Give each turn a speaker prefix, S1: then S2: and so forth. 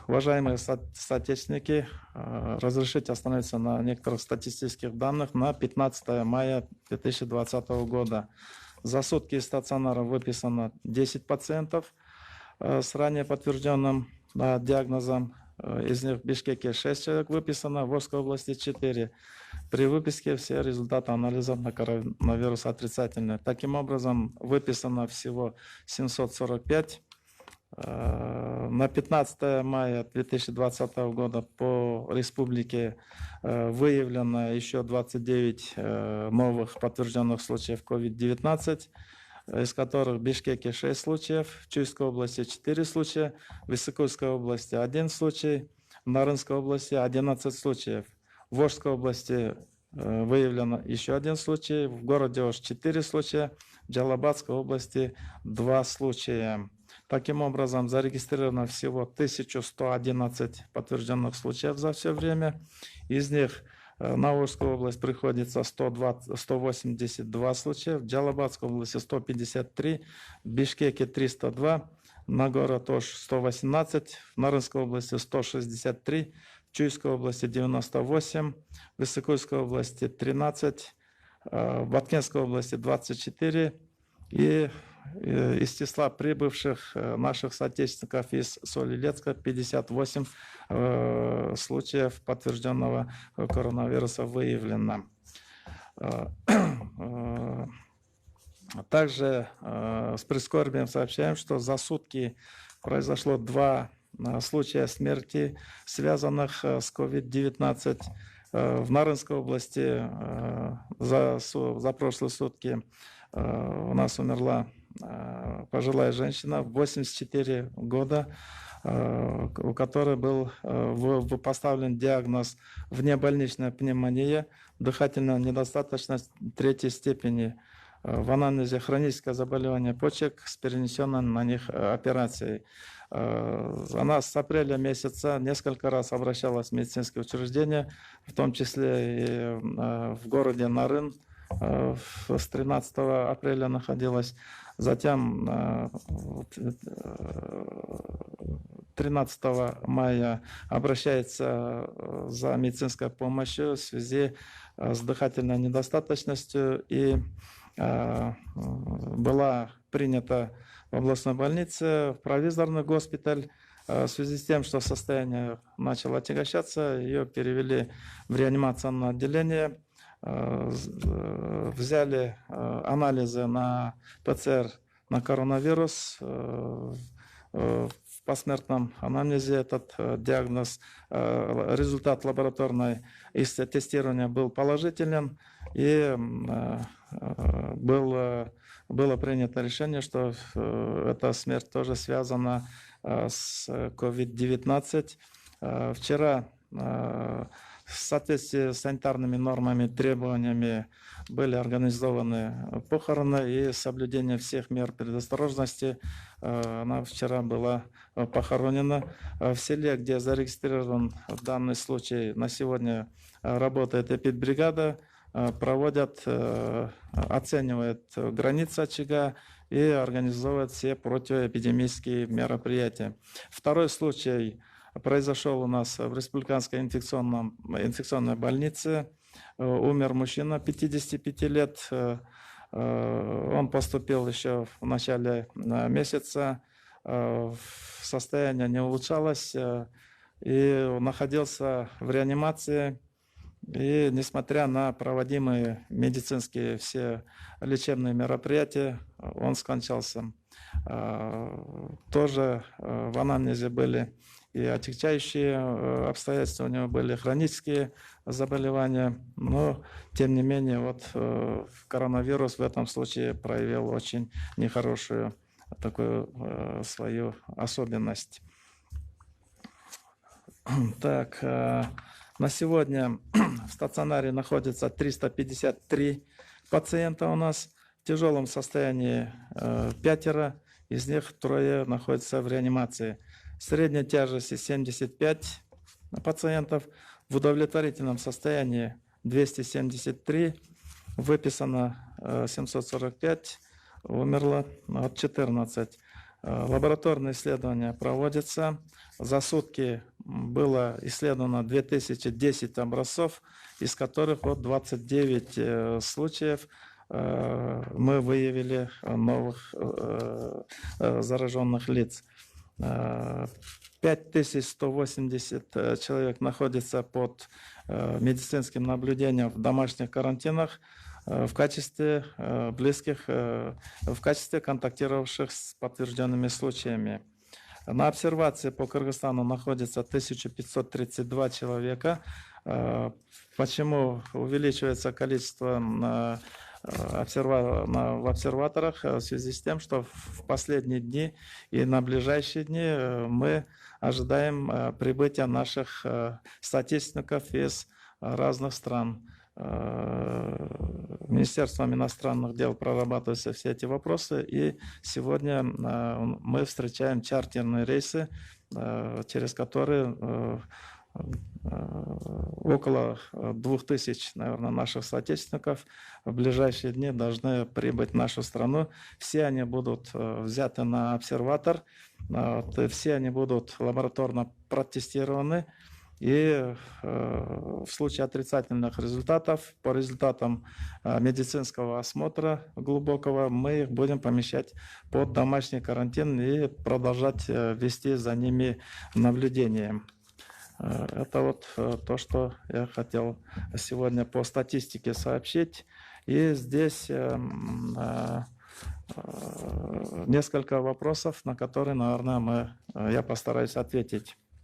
S1: Уважаемые соотечественники, разрешите остановиться на некоторых статистических данных на 15 мая 2020 года. За сутки из стационара выписано 10 пациентов с ранее подтвержденным диагнозом. Из них в Бишкеке 6 человек выписано, в Орской области 4. При выписке все результаты анализов на коронавирус отрицательные. Таким образом, выписано всего 745. На 15 мая 2020 года по республике выявлено еще 29 новых подтвержденных случаев COVID-19, из которых в Бишкеке 6 случаев, в Чуйской области 4 случая, в Иссыкульской области 1 случай, в Нарынской области 11 случаев. В Волжской области выявлено еще 1 случай, в городе Ош 4 случая, в Джалабадской области 2 случая. Таким образом, зарегистрировано всего 1111 подтвержденных случаев за все время. Из них на Волжскую область приходится 182 случая, в Джалабадской области 153, в Бишкеке 302, на город Ош 118, в Нарынской области 163, в Чуйской области 98, в Иссыкульской области 13, в Баткенской области 24 и из числа прибывших наших соотечественников из Соль-Илецка 58 случаев подтвержденного коронавируса выявлено. Также с прискорбием сообщаем, что за сутки произошло 2 случая смерти, связанных с COVID-19. В Нарынской области за прошлые сутки у нас умерла пожилая женщина, 84 года, у которой был поставлен диагноз внебольничная пневмония, дыхательная недостаточность 3 степени. В анамнезе хроническое заболевание почек с перенесенной на них операцией. Она с апреля месяца несколько раз обращалась в медицинские учреждения, в том числе и в городе Нарын. С 13 апреля находилась. Затем 13 мая обращается за медицинской помощью в связи с дыхательной недостаточностью и была принята в областной больнице, в провизорный госпиталь. В связи с тем, что состояние начало отягощаться, ее перевели в реанимационное отделение. Взяли анализы на ПЦР на коронавирус. В посмертном анамнезе этот диагноз, результат лабораторной тестирования был положителен, и было принято решение, что эта смерть тоже связана с COVID-19. Вчера в соответствии с санитарными нормами, требованиями были организованы похороны, и соблюдение всех мер предосторожности она вчера была похоронена. В селе, где зарегистрирован данный случай, на сегодня работает эпидбригада, проводят, оценивают границы очага и организовывают все противоэпидемические мероприятия. Второй случай произошел у нас в Республиканской инфекционной больнице. Умер мужчина 55 лет. Он поступил еще в начале месяца. Состояние не улучшалось и находился в реанимации. И несмотря на проводимые медицинские все лечебные мероприятия, он скончался. Тоже в анамнезе были и отягчающие обстоятельства, у него были хронические заболевания, но тем не менее вот коронавирус в этом случае проявил очень нехорошую такую свою особенность. Так, на сегодня в стационаре находится 353 пациента у нас, в тяжелом состоянии 5, из них 3 находятся в реанимации. Средняя тяжесть 75 пациентов, в удовлетворительном состоянии 273, выписано 745, умерло 14. Лабораторные исследования проводятся. За сутки было исследовано 2010 образцов, из которых вот 29 случаев мы выявили новых зараженных лиц. 5180 человек находится под медицинским наблюдением в домашних карантинах в качестве близких, в качестве контактировавших с подтвержденными случаями. На обсервации по Кыргызстану находится 1532 человека. Почему увеличивается количество в обсерваторах? В связи с тем, что в последние дни и на ближайшие дни мы ожидаем прибытия наших статистиков из разных стран. Министерством иностранных дел прорабатываются все эти вопросы, и сегодня мы встречаем чартерные рейсы, через которые около 2000, наверное, наших соотечественников в ближайшие дни должны прибыть в нашу страну. Все они будут взяты на обсерватор, все они будут лабораторно протестированы. И в случае отрицательных результатов, по результатам медицинского осмотра глубокого, мы их будем помещать под домашний карантин и продолжать вести за ними наблюдение. Это вот то, что я хотел сегодня по статистике сообщить. И здесь несколько вопросов, на которые, наверное, я постараюсь ответить.